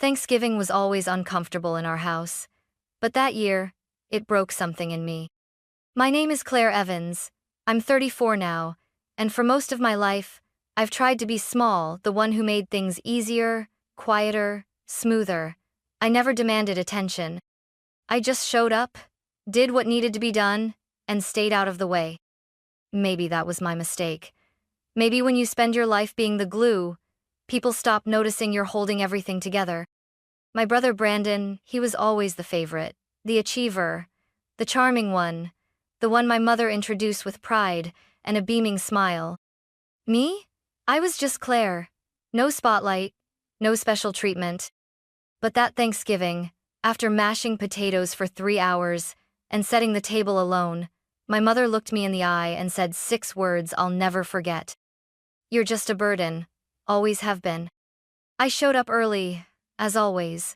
Thanksgiving was always uncomfortable in our house, but that year, it broke something in me. My name is Claire Evans. I'm 34 now, and for most of my life, I've tried to be small, the one who made things easier, quieter, smoother. I never demanded attention. I just showed up, did what needed to be done, and stayed out of the way. Maybe that was my mistake. Maybe when you spend your life being the glue, people stop noticing you're holding everything together. My brother Brandon, he was always the favorite, the achiever, the charming one, the one my mother introduced with pride and a beaming smile. Me? I was just Claire. No spotlight, no special treatment. But that Thanksgiving, after mashing potatoes for 3 hours and setting the table alone, my mother looked me in the eye and said 6 words I'll never forget. "You're just a burden. Always have been." I showed up early, as always.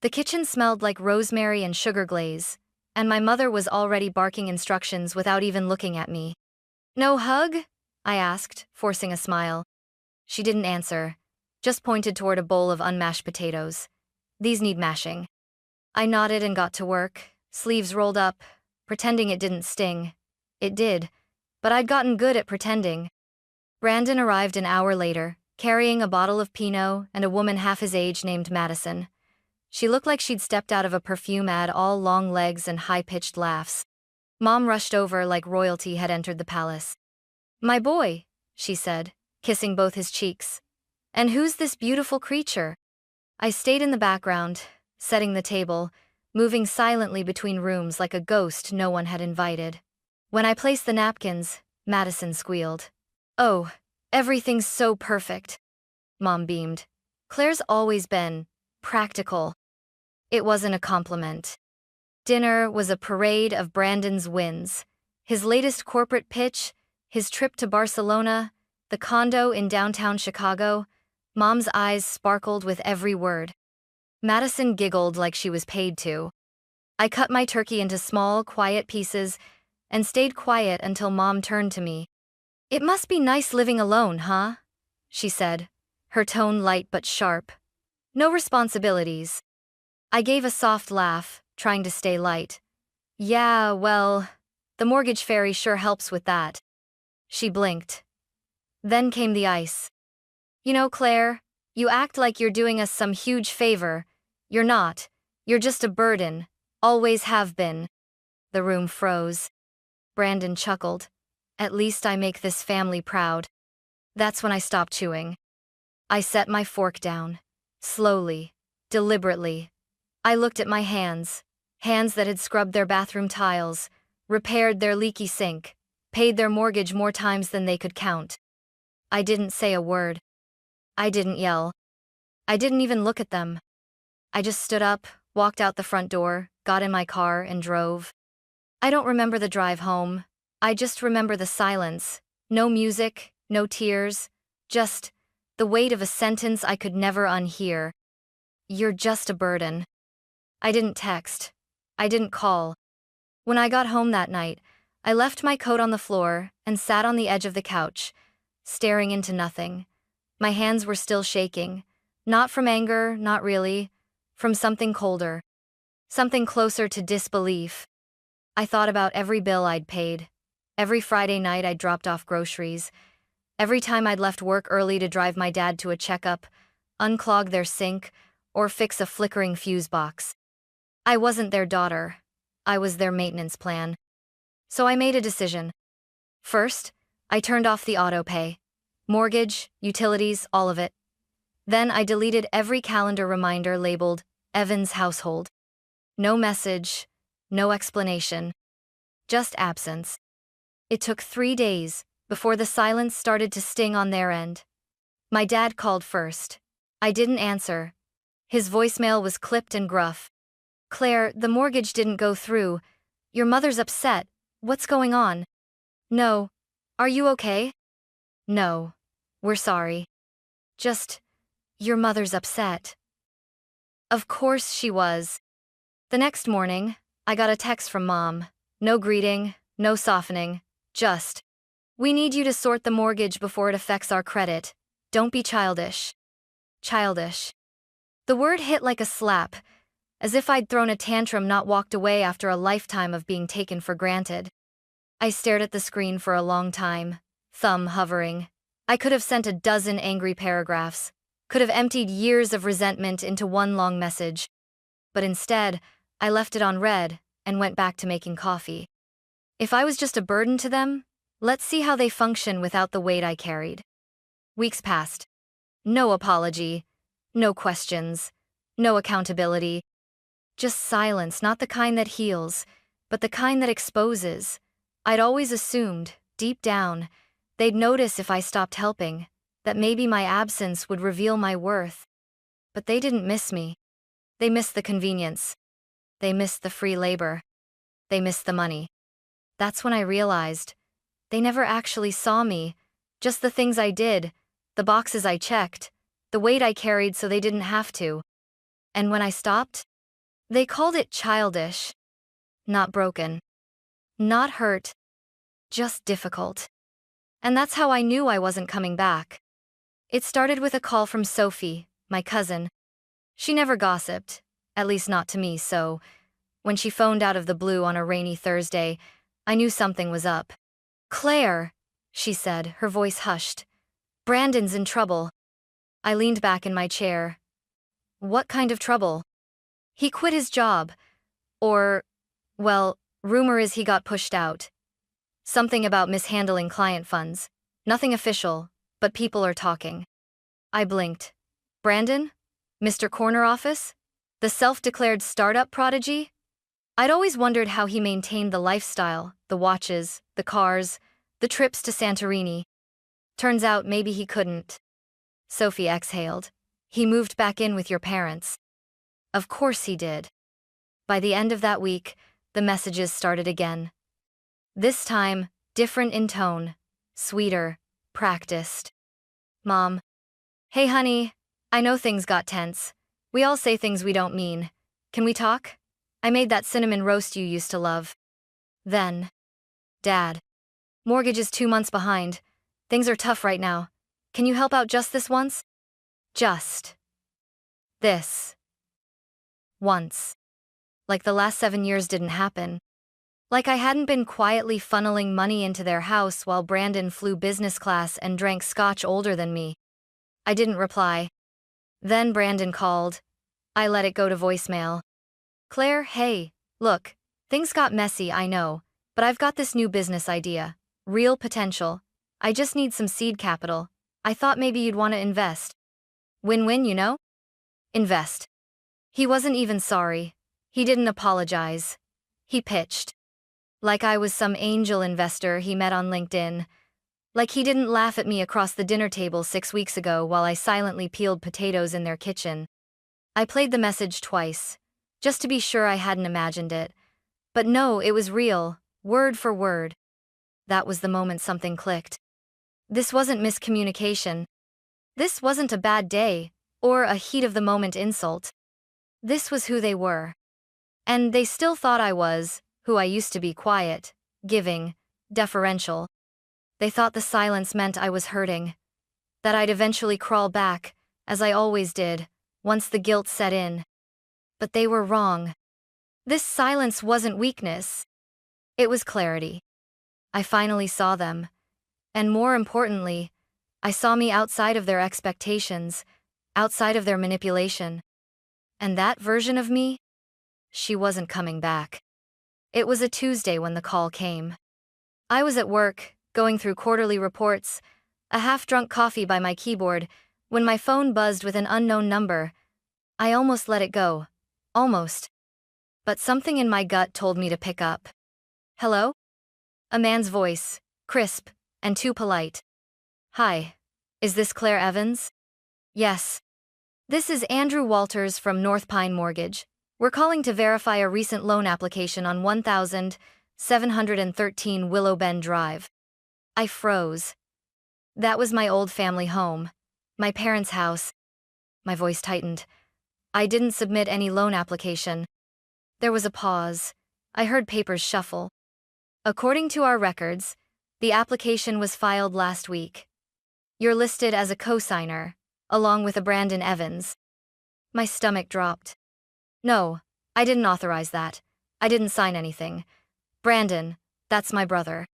The kitchen smelled like rosemary and sugar glaze, and my mother was already barking instructions without even looking at me. "No hug?" I asked, forcing a smile. She didn't answer, just pointed toward a bowl of unmashed potatoes. "These need mashing." I nodded and got to work, sleeves rolled up, pretending it didn't sting. It did, but I'd gotten good at pretending. Brandon arrived an hour later, carrying a bottle of Pinot and a woman half his age named Madison. She looked like she'd stepped out of a perfume ad, all long legs and high-pitched laughs. Mom rushed over like royalty had entered the palace. "My boy," she said, kissing both his cheeks. "And who's this beautiful creature?" I stayed in the background, setting the table, moving silently between rooms like a ghost no one had invited. When I placed the napkins, Madison squealed. "Oh, everything's so perfect." Mom beamed. "Claire's always been practical." It wasn't a compliment. Dinner was a parade of Brandon's wins. His latest corporate pitch, his trip to Barcelona, the condo in downtown Chicago. Mom's eyes sparkled with every word. Madison giggled like she was paid to. I cut my turkey into small, quiet pieces and stayed quiet until Mom turned to me. "It must be nice living alone, huh?" she said, her tone light but sharp. "No responsibilities." I gave a soft laugh, trying to stay light. "Yeah, well, the mortgage fairy sure helps with that." She blinked. Then came the ice. "You know, Claire, you act like you're doing us some huge favor. You're not. You're just a burden. Always have been." The room froze. Brandon chuckled. "At least I make this family proud." That's when I stopped chewing. I set my fork down. Slowly, deliberately. I looked at my hands. Hands that had scrubbed their bathroom tiles, repaired their leaky sink, paid their mortgage more times than they could count. I didn't say a word. I didn't yell. I didn't even look at them. I just stood up, walked out the front door, got in my car, and drove. I don't remember the drive home. I just remember the silence. No music, no tears, just the weight of a sentence I could never unhear. "You're just a burden." I didn't text. I didn't call. When I got home that night, I left my coat on the floor and sat on the edge of the couch, staring into nothing. My hands were still shaking. Not from anger, not really. From something colder. Something closer to disbelief. I thought about every bill I'd paid. Every Friday night I'd dropped off groceries. Every time I'd left work early to drive my dad to a checkup, unclog their sink, or fix a flickering fuse box. I wasn't their daughter. I was their maintenance plan. So I made a decision. First, I turned off the auto pay. Mortgage, utilities, all of it. Then I deleted every calendar reminder labeled Evans Household. No message, no explanation. Just absence. It took 3 days before the silence started to sting on their end. My dad called first. I didn't answer. His voicemail was clipped and gruff. "Claire, the mortgage didn't go through. Your mother's upset. What's going on?" "No. Are you okay?" "No. We're sorry. Just, your mother's upset." Of course she was. The next morning, I got a text from Mom. No greeting, no softening, just, "We need you to sort the mortgage before it affects our credit. Don't be childish." Childish. The word hit like a slap, as if I'd thrown a tantrum, not walked away after a lifetime of being taken for granted. I stared at the screen for a long time, thumb hovering. I could have sent a dozen angry paragraphs, could have emptied years of resentment into one long message. But instead, I left it on read and went back to making coffee. If I was just a burden to them, let's see how they function without the weight I carried. Weeks passed. No apology, no questions, no accountability. Just silence, not the kind that heals, but the kind that exposes. I'd always assumed, deep down, they'd notice if I stopped helping, that maybe my absence would reveal my worth. But they didn't miss me. They missed the convenience. They missed the free labor. They missed the money. That's when I realized they never actually saw me, just the things I did, the boxes I checked, the weight I carried so they didn't have to. And when I stopped, they called it childish. Not broken. Not hurt. Just difficult. And that's how I knew I wasn't coming back. It started with a call from Sophie, my cousin. She never gossiped, at least not to me, so when she phoned out of the blue on a rainy Thursday, I knew something was up. "Claire," she said, her voice hushed. "Brandon's in trouble." I leaned back in my chair. What kind of trouble? He quit his job. Or, well, rumor is he got pushed out. Something about mishandling client funds. Nothing official, but people are talking. I blinked. Brandon? Mr. Corner Office? The self-declared startup prodigy? I'd always wondered how he maintained the lifestyle, the watches, the cars, the trips to Santorini. Turns out maybe he couldn't. Sophie exhaled. He moved back in with your parents. Of course he did. By the end of that week, the messages started again. This time, different in tone, sweeter, practiced. Mom. Hey honey, I know things got tense. We all say things we don't mean. Can we talk? I made that cinnamon roast you used to love. Then. Dad. Mortgage is 2 months behind. Things are tough right now. Can you help out just this once? Just. This. Once. Like the last 7 years didn't happen. Like I hadn't been quietly funneling money into their house while Brandon flew business class and drank scotch older than me. I didn't reply. Then Brandon called. I let it go to voicemail. Claire, hey, look, things got messy, I know, but I've got this new business idea. Real potential. I just need some seed capital. I thought maybe you'd want to invest. Win-win, you know? Invest. He wasn't even sorry. He didn't apologize. He pitched. Like I was some angel investor he met on LinkedIn. Like he didn't laugh at me across the dinner table 6 weeks ago while I silently peeled potatoes in their kitchen. I played the message twice, just to be sure I hadn't imagined it. But no, it was real, word for word. That was the moment something clicked. This wasn't miscommunication. This wasn't a bad day, or a heat-of-the-moment insult. This was who they were. And they still thought I was, who I used to be, quiet, giving, deferential. They thought the silence meant I was hurting. That I'd eventually crawl back, as I always did, once the guilt set in. But they were wrong. This silence wasn't weakness. It was clarity. I finally saw them. And more importantly, I saw me outside of their expectations, outside of their manipulation. And that version of me? She wasn't coming back. It was a Tuesday when the call came. I was at work, going through quarterly reports, a half-drunk coffee by my keyboard, when my phone buzzed with an unknown number. I almost let it go. Almost. But something in my gut told me to pick up. Hello? A man's voice, crisp, and too polite. Hi. Is this Claire Evans? Yes. This is Andrew Walters from North Pine Mortgage. We're calling to verify a recent loan application on 1713 Willow Bend Drive. I froze. That was my old family home. My parents' house. My voice tightened. I didn't submit any loan application. There was a pause. I heard papers shuffle. According to our records, the application was filed last week. You're listed as a co-signer, along with a Brandon Evans. My stomach dropped. No, I didn't authorize that. I didn't sign anything. Brandon, that's my brother.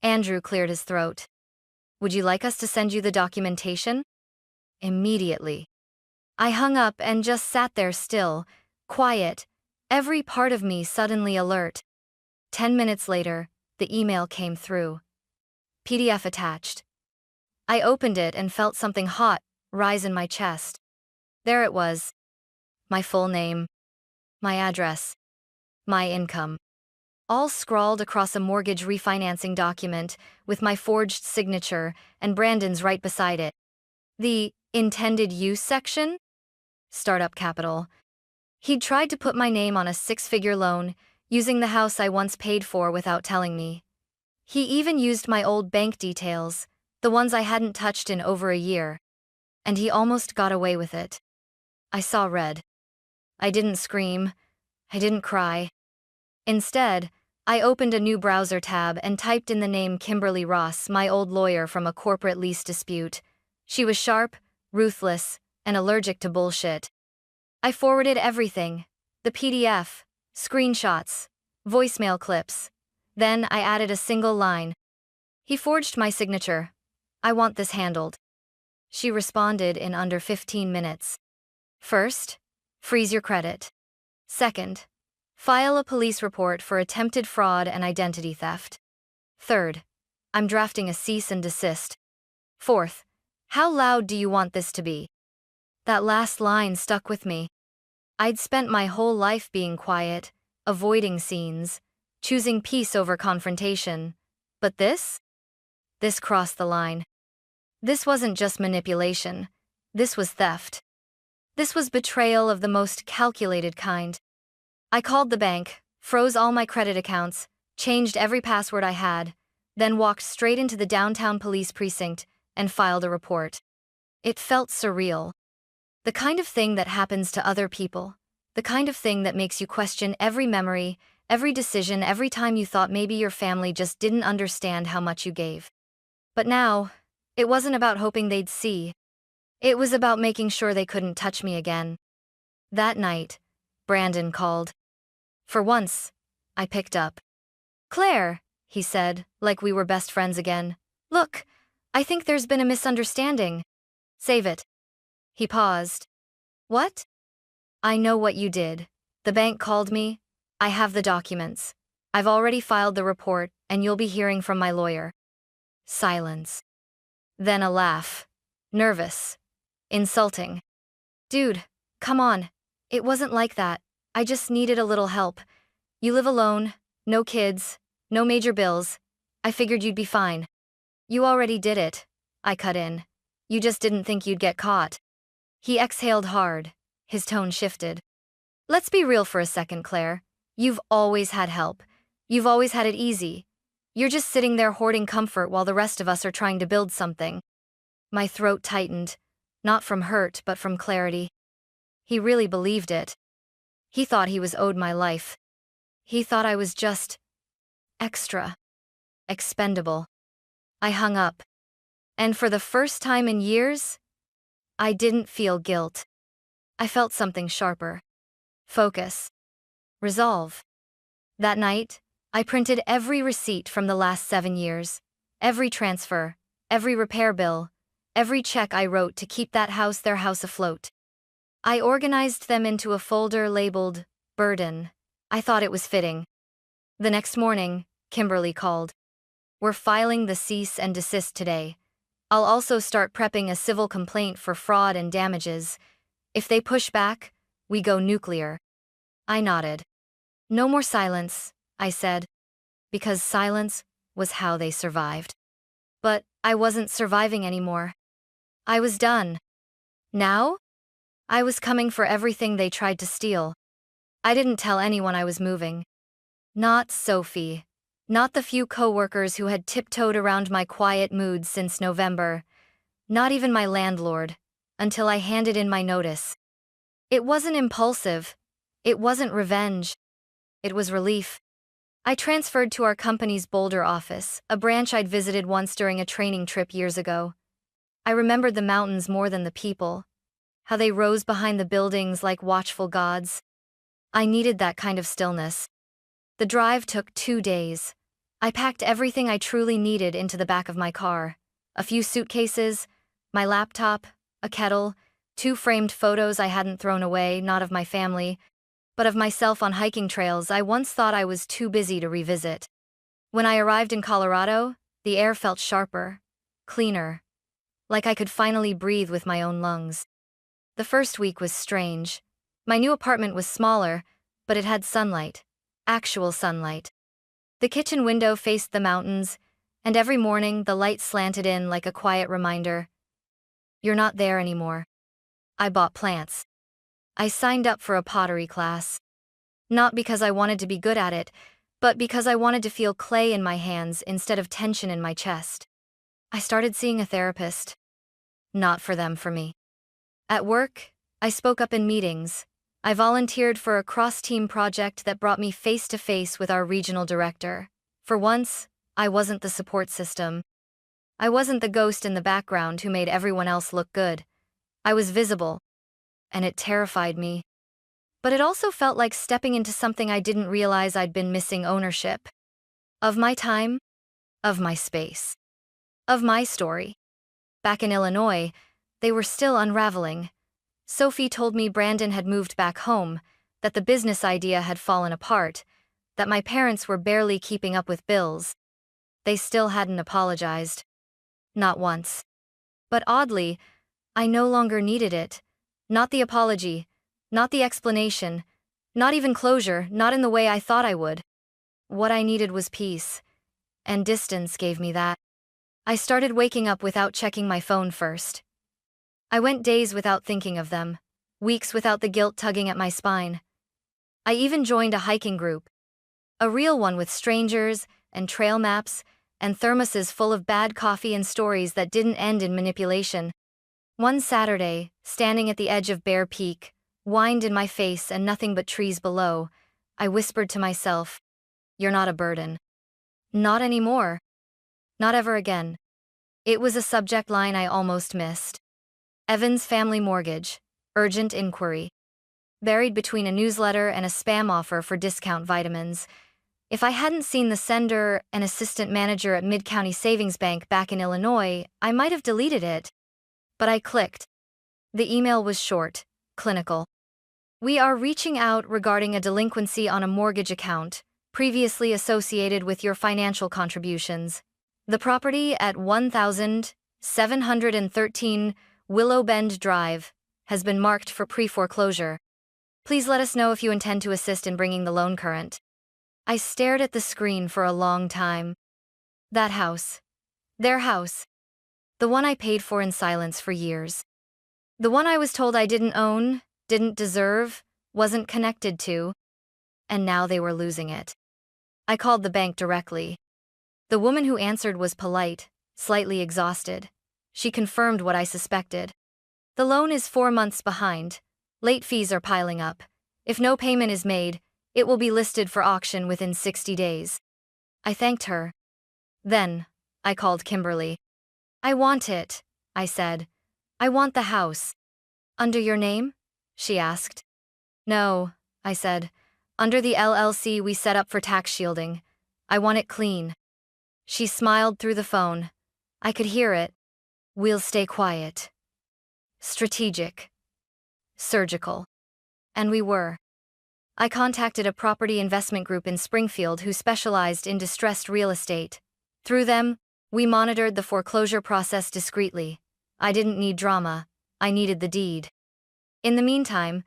Andrew cleared his throat. Would you like us to send you the documentation? Immediately. I hung up and just sat there still, quiet, every part of me suddenly alert. 10 minutes later, the email came through. PDF attached. I opened it and felt something hot rise in my chest. There it was. My full name, my address, my income. All scrawled across a mortgage refinancing document with my forged signature and Brandon's right beside it. The intended use section? Startup capital. He'd tried to put my name on a 6-figure loan, using the house I once paid for without telling me. He even used my old bank details, the ones I hadn't touched in over a year. And he almost got away with it. I saw red. I didn't scream. I didn't cry. Instead, I opened a new browser tab and typed in the name Kimberly Ross, my old lawyer from a corporate lease dispute. She was sharp, ruthless, and allergic to bullshit. I forwarded everything, the PDF, screenshots, voicemail clips. Then I added a single line. He forged my signature. I want this handled. She responded in under 15 minutes. First, freeze your credit. Second, file a police report for attempted fraud and identity theft. Third, I'm drafting a cease and desist. Fourth, how loud do you want this to be? That last line stuck with me. I'd spent my whole life being quiet, avoiding scenes, choosing peace over confrontation. But this? This crossed the line. This wasn't just manipulation. This was theft. This was betrayal of the most calculated kind. I called the bank, froze all my credit accounts, changed every password I had, then walked straight into the downtown police precinct and filed a report. It felt surreal. The kind of thing that happens to other people. The kind of thing that makes you question every memory, every decision, every time you thought maybe your family just didn't understand how much you gave. But now, it wasn't about hoping they'd see. It was about making sure they couldn't touch me again. That night, Brandon called. For once, I picked up. Claire, he said, like we were best friends again. Look, I think there's been a misunderstanding. Save it. He paused. What? I know what you did. The bank called me. I have the documents. I've already filed the report, and you'll be hearing from my lawyer. Silence. Then a laugh. Nervous. Insulting. Dude, come on. It wasn't like that. I just needed a little help. You live alone, no kids, no major bills. I figured you'd be fine. You already did it. I cut in. You just didn't think you'd get caught. He exhaled hard. His tone shifted. Let's be real for a second, Claire. You've always had help. You've always had it easy. You're just sitting there hoarding comfort while the rest of us are trying to build something. My throat tightened, not from hurt but from clarity. He really believed it. He thought he was owed my life. He thought I was just extra. Expendable. I hung up. And for the first time in years, I didn't feel guilt. I felt something sharper. Focus. Resolve. That night, I printed every receipt from the last 7 years, every transfer, every repair bill, every check I wrote to keep their house afloat. I organized them into a folder labeled Burden. I thought it was fitting. The next morning, Kimberly called. We're filing the cease and desist today. I'll also start prepping a civil complaint for fraud and damages. If they push back, we go nuclear. I nodded. No more silence, I said. Because silence was how they survived. But I wasn't surviving anymore. I was done. Now? I was coming for everything they tried to steal. I didn't tell anyone I was moving. Not Sophie. Not the few coworkers who had tiptoed around my quiet mood since November. Not even my landlord, until I handed in my notice. It wasn't impulsive. It wasn't revenge. It was relief. I transferred to our company's Boulder office, a branch I'd visited once during a training trip years ago. I remembered the mountains more than the people. how they rose behind the buildings like watchful gods. I needed that kind of stillness. The drive took 2 days. I packed everything I truly needed into the back of my car. A few suitcases, my laptop, a kettle, 2 framed photos I hadn't thrown away, not of my family, but of myself on hiking trails I once thought I was too busy to revisit. When I arrived in Colorado, the air felt sharper, cleaner, like I could finally breathe with my own lungs. The first week was strange. My new apartment was smaller, but it had sunlight, actual sunlight. The kitchen window faced the mountains, and every morning the light slanted in like a quiet reminder. You're not there anymore. I bought plants. I signed up for a pottery class. Not because I wanted to be good at it, but because I wanted to feel clay in my hands instead of tension in my chest. I started seeing a therapist. Not for them, for me. At work, I spoke up in meetings. I volunteered for a cross-team project that brought me face to face with our regional director. For once, I wasn't the support system. I wasn't the ghost in the background who made everyone else look good. I was visible, and it terrified me. But it also felt like stepping into something I didn't realize I'd been missing ownership. Of my time, of my space, of my story. Back in Illinois, they were still unraveling. Sophie told me Brandon had moved back home, that the business idea had fallen apart, that my parents were barely keeping up with bills. They still hadn't apologized. Not once. But oddly, I no longer needed it. Not the apology, not the explanation, not even closure, not in the way I thought I would. What I needed was peace, and distance gave me that. I started waking up without checking my phone first. I went days without thinking of them, weeks without the guilt tugging at my spine. I even joined a hiking group. A real one with strangers, and trail maps, and thermoses full of bad coffee and stories that didn't end in manipulation. One Saturday, standing at the edge of Bear Peak, wind in my face and nothing but trees below, I whispered to myself, "You're not a burden." Not anymore. Not ever again. It was a subject line I almost missed. Evans' family mortgage, urgent inquiry. Buried between a newsletter and a spam offer for discount vitamins. If I hadn't seen the sender, an assistant manager at Mid-County Savings Bank back in Illinois, I might have deleted it. But I clicked. The email was short, clinical. "We are reaching out regarding a delinquency on a mortgage account, previously associated with your financial contributions. The property at 1713 Willow Bend Drive has been marked for pre-foreclosure. Please let us know if you intend to assist in bringing the loan current." I stared at the screen for a long time. That house. Their house. The one I paid for in silence for years. The one I was told I didn't own, didn't deserve, wasn't connected to. And now they were losing it. I called the bank directly. The woman who answered was polite, slightly exhausted. She confirmed what I suspected. "The loan is 4 months behind. Late fees are piling up. If no payment is made, it will be listed for auction within 60 days. I thanked her. Then, I called Kimberly. "I want it," I said. "I want the house." "Under your name?" she asked. "No," I said. "Under the LLC we set up for tax shielding. I want it clean." She smiled through the phone. I could hear it. "We'll stay quiet. Strategic. Surgical." And we were. I contacted a property investment group in Springfield who specialized in distressed real estate. Through them, we monitored the foreclosure process discreetly. I didn't need drama, I needed the deed. In the meantime,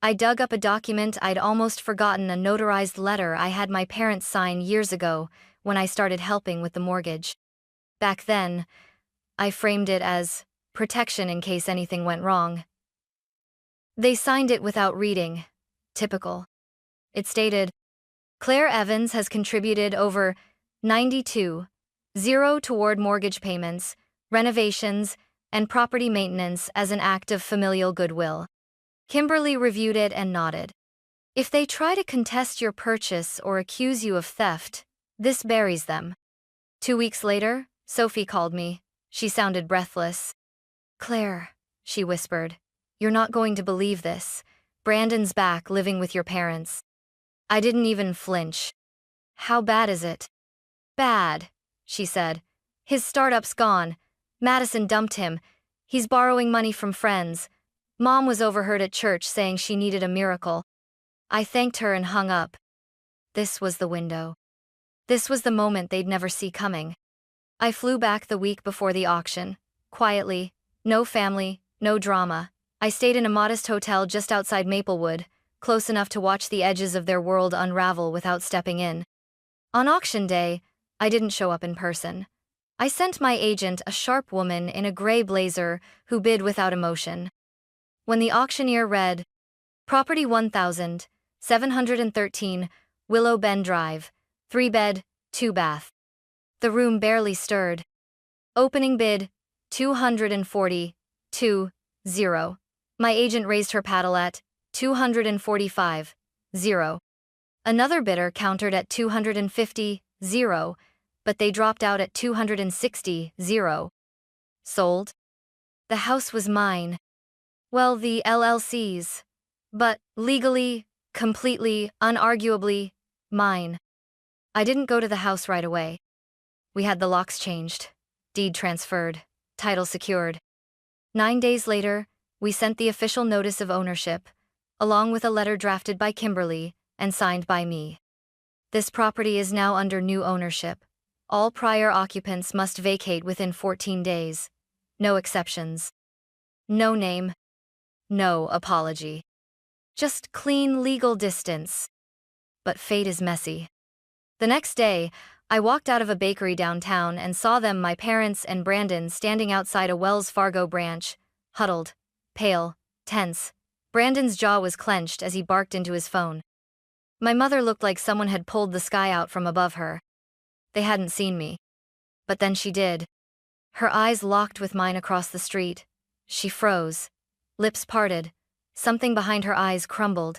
I dug up a document I'd almost forgotten, a notarized letter I had my parents sign years ago when I started helping with the mortgage. Back then, I framed it as protection in case anything went wrong. They signed it without reading. Typical. It stated, "Claire Evans has contributed over 92,000 toward mortgage payments, renovations, and property maintenance as an act of familial goodwill." Kimberly reviewed it and nodded. "If they try to contest your purchase or accuse you of theft, this buries them." 2 weeks later, Sophie called me. She sounded breathless. "Claire," she whispered, "You're not going to believe this. Brandon's back living with your parents." I didn't even flinch. "How bad is it?" "Bad," she said. "His startup's gone. Madison dumped him. He's borrowing money from friends. Mom was overheard at church saying she needed a miracle." I thanked her and hung up. This was the window. This was the moment they'd never see coming. I flew back the week before the auction. Quietly. No family, no drama. I stayed in a modest hotel just outside Maplewood, close enough to watch the edges of their world unravel without stepping in. On auction day, I didn't show up in person. I sent my agent, a sharp woman in a gray blazer, who bid without emotion. When the auctioneer read, "Property 1,713, Willow Bend Drive, 3-bed, 2-bath." The room barely stirred. Opening bid, 240,0. My agent raised her paddle at 245,000. Another bidder countered at 250,000, but they dropped out at 260,000. Sold. The house was mine. Well, the LLC's. But legally, completely, unarguably, mine. I didn't go to the house right away. We had the locks changed, deed transferred, title secured. 9 days later, we sent the official notice of ownership, along with a letter drafted by Kimberly and signed by me. This property is now under new ownership. All prior occupants must vacate within 14 days. No exceptions. No name. No apology. Just clean legal distance. But fate is messy. The next day, I walked out of a bakery downtown and saw them, my parents and Brandon, standing outside a Wells Fargo branch, huddled, pale, tense. Brandon's jaw was clenched as he barked into his phone. My mother looked like someone had pulled the sky out from above her. They hadn't seen me. But then she did. Her eyes locked with mine across the street. She froze. Lips parted. Something behind her eyes crumbled.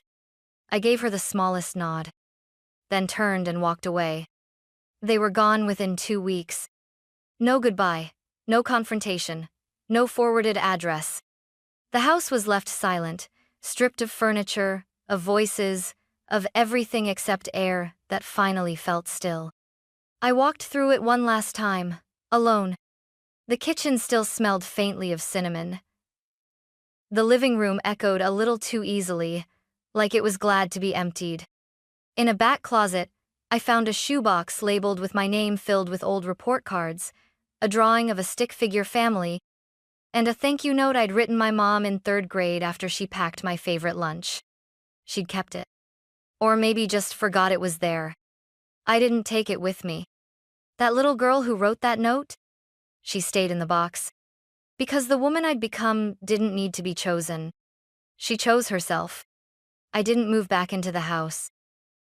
I gave her the smallest nod. Then turned and walked away. They were gone within 2 weeks. No goodbye. No confrontation. No forwarded address. The house was left silent, stripped of furniture, of voices, of everything except air that finally felt still. I walked through it one last time, alone. The kitchen still smelled faintly of cinnamon. The living room echoed a little too easily, like it was glad to be emptied. In a back closet, I found a shoebox labeled with my name filled with old report cards, a drawing of a stick-figure family, and a thank you note I'd written my mom in 3rd grade after she packed my favorite lunch. She'd kept it. Or maybe just forgot it was there. I didn't take it with me. That little girl who wrote that note? She stayed in the box. Because the woman I'd become didn't need to be chosen. She chose herself. I didn't move back into the house.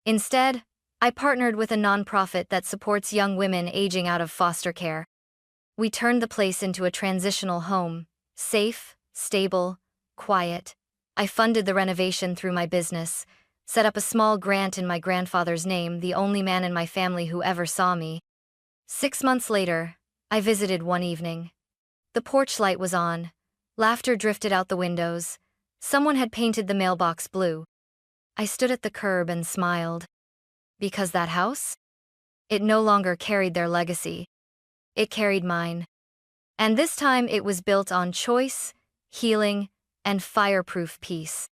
Instead, I partnered with a nonprofit that supports young women aging out of foster care. We turned the place into a transitional home, safe, stable, quiet. I funded the renovation through my business, set up a small grant in my grandfather's name, the only man in my family who ever saw me. 6 months later, I visited one evening. The porch light was on. Laughter drifted out the windows. Someone had painted the mailbox blue. I stood at the curb and smiled. Because that house? It no longer carried their legacy. It carried mine. And this time it was built on choice, healing, and fireproof peace.